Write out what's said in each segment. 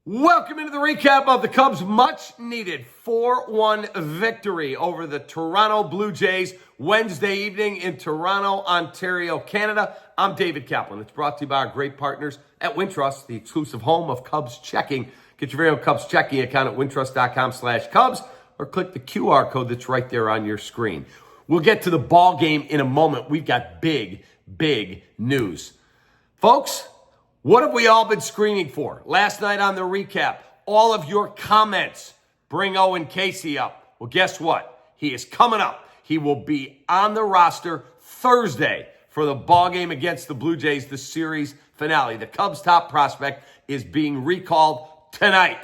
Welcome into the recap of the Cubs' much-needed 4-1 victory over the Toronto Blue Jays Wednesday evening in Toronto, Ontario, Canada. I'm David Kaplan. It's brought to you by our great partners at Wintrust, the exclusive home of Cubs checking. Get your very own Cubs checking account at wintrust.com/Cubs or click the QR code that's right there on your screen. We'll get to the ball game in a moment. We've got big news. Folks, what have we all been screaming for? Last night on the recap, all of your comments bring Owen Caissie up. Well, guess what? He is coming up. He will be on the roster Thursday for the ball game against the Blue Jays, the series finale. The Cubs' top prospect is being recalled tonight.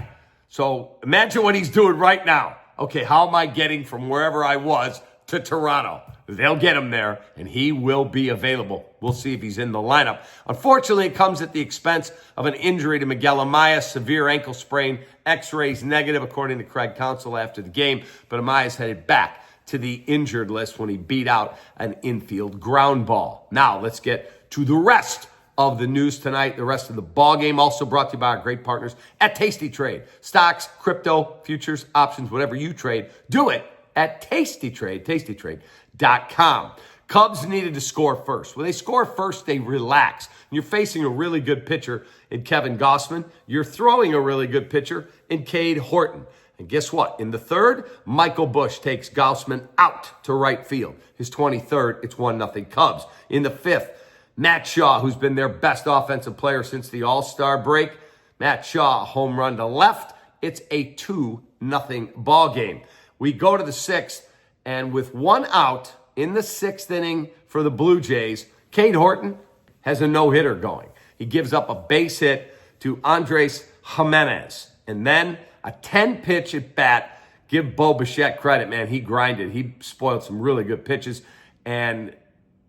So imagine what he's doing right now. Okay, how am I getting from wherever I was to Toronto? They'll get him there, and he will be available. We'll see if he's in the lineup. Unfortunately, it comes at the expense of an injury to Miguel Amaya, severe ankle sprain, x-rays negative, according to Craig Counsell after the game. But Amaya's headed back to the injured list when he beat out an infield ground ball. Now, let's get to the rest of the news tonight, the rest of the ball game, also brought to you by our great partners at Tasty Trade. Stocks, crypto, futures, options, whatever you trade, do it at Tasty Trade, tastytrade.com. Cubs needed to score first. When they score first, they relax. You're facing a really good pitcher in Kevin Gausman. You're throwing a really good pitcher in Cade Horton. And guess what? In the third, Michael Busch takes Gausman out to right field. His 23rd, it's 1-0 Cubs. In the fifth, Matt Shaw, who's been their best offensive player since the All-Star break. Matt Shaw, home run to left. It's a 2-0 ball game. We go to the sixth, and with one out in the sixth inning for the Blue Jays, Cade Horton has a no-hitter going. He gives up a base hit to Andres Gimenez. And then a 10-pitch at bat. Give Bo Bichette credit, man. He grinded. He spoiled some really good pitches, and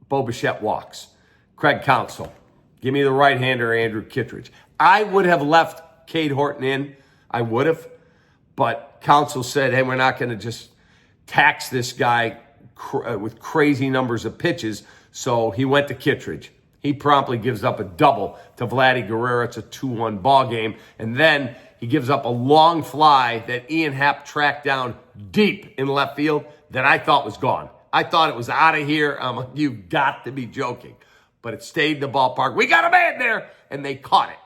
Bo Bichette walks. Craig Counsell, give me the right-hander, Andrew Kittredge. I would have left Cade Horton in. I would have. But Counsell said, hey, we're not going to just tax this guy with crazy numbers of pitches. So he went to Kittredge. He promptly gives up a double to Vladdy Guerrero. It's a 2-1 ball game. And then he gives up a long fly that Ian Happ tracked down deep in left field that I thought was gone. I thought it was out of here. You've got to be joking. But it stayed in the ballpark. We got a man there. And they caught it.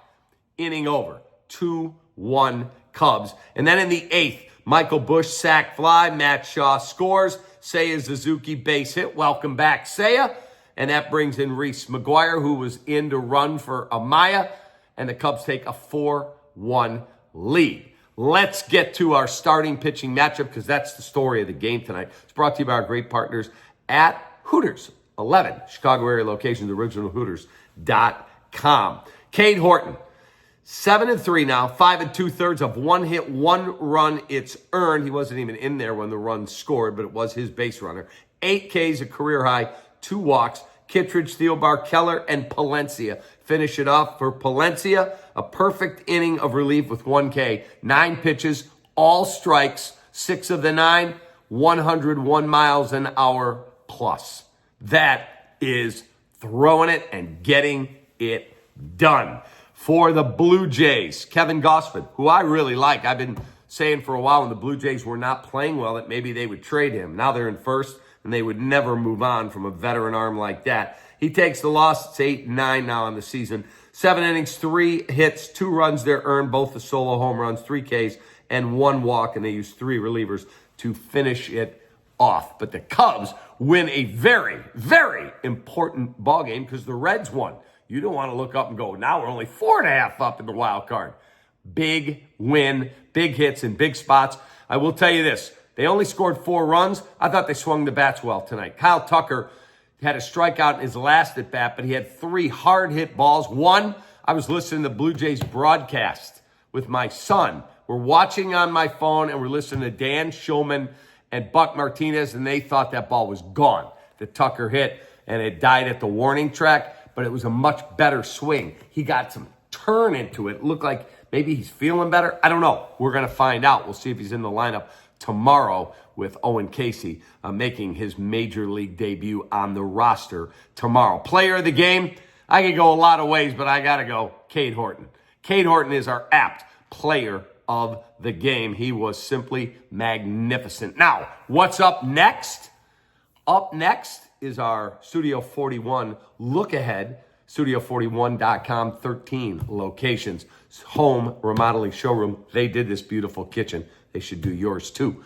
Inning over. 2-1 Cubs. And then in the eighth, Michael Busch sac fly. Matt Shaw scores. Seiya Suzuki base hit. Welcome back, Seiya. And that brings in Reese McGuire, who was in to run for Amaya. And the Cubs take a 4-1 lead. Let's get to our starting pitching matchup because that's the story of the game tonight. It's brought to you by our great partners at Hooters. 11 Chicago area locations, originalhooters.com. Cade Horton. 7-3 now, 5 2/3 of 1 hit, 1 run. It's earned. He wasn't even in there when the run scored, but it was his base runner. 8 Ks, a career high, 2 walks. Kittredge, Thielbar, Keller, and Palencia finish it off for Palencia. A perfect inning of relief with 1 K, 9 pitches, all strikes, 6 of the 9, 101 miles an hour plus. That is throwing it and getting it done. For the Blue Jays, Kevin Gausman, who I really like. I've been saying for a while when the Blue Jays were not playing well that maybe they would trade him. Now they're in first, and they would never move on from a veteran arm like that. He takes the loss. It's 8-9 now in the season. 7 innings, 3 hits, 2 runs they're earned, both the solo home runs, 3 Ks, and 1 walk, and they use 3 relievers to finish it off. But the Cubs win a very important ball game because the Reds won. You don't want to look up and go, now we're only 4.5 up in the wild card. Big win, big hits in big spots. I will tell you this. They only scored 4 runs. I thought they swung the bats well tonight. Kyle Tucker had a strikeout in his last at bat, but he had 3 hard hit balls. One, I was listening to the Blue Jays broadcast with my son. We're watching on my phone and we're listening to Dan Shulman and Buck Martinez, and they thought that ball was gone. The Tucker hit, and it died at the warning track. But it was a much better swing. He got some turn into it. It looked like maybe he's feeling better. I don't know. We're going to find out. We'll see if he's in the lineup tomorrow with Owen Caissie making his major league debut on the roster tomorrow. Player of the game, I could go a lot of ways, but I got to go Cade Horton. Cade Horton is our apt player of the game. He was simply magnificent. Now, what's up next? Up next is our Studio 41 look ahead. Studio41.com, 13 locations. Home remodeling showroom. They did this beautiful kitchen. They should do yours too.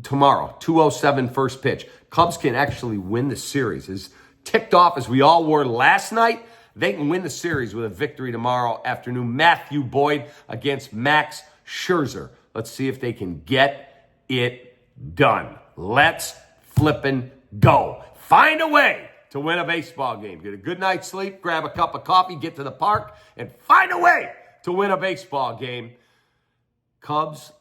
Tomorrow, 2:07 first pitch. Cubs can actually win the series. As ticked off as we all were last night, they can win the series with a victory tomorrow afternoon. Matthew Boyd against Max Scherzer. Let's see if they can get it done. Let's flippin' go. Find a way to win a baseball game. Get a good night's sleep, grab a cup of coffee, get to the park, and find a way to win a baseball game. Cubs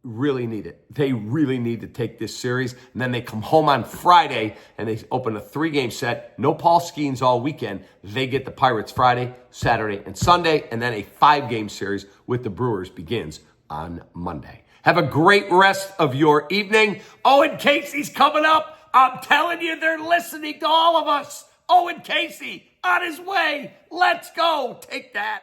really need it. They really need to take this series. And then they come home on Friday and they open a 3-game set. No Paul Skenes all weekend. They get the Pirates Friday, Saturday, and Sunday. And then a 5-game series with the Brewers begins on Monday. Have a great rest of your evening. Owen Caissie's coming up. I'm telling you, they're listening to all of us. Owen Caissie on his way. Let's go. Take that.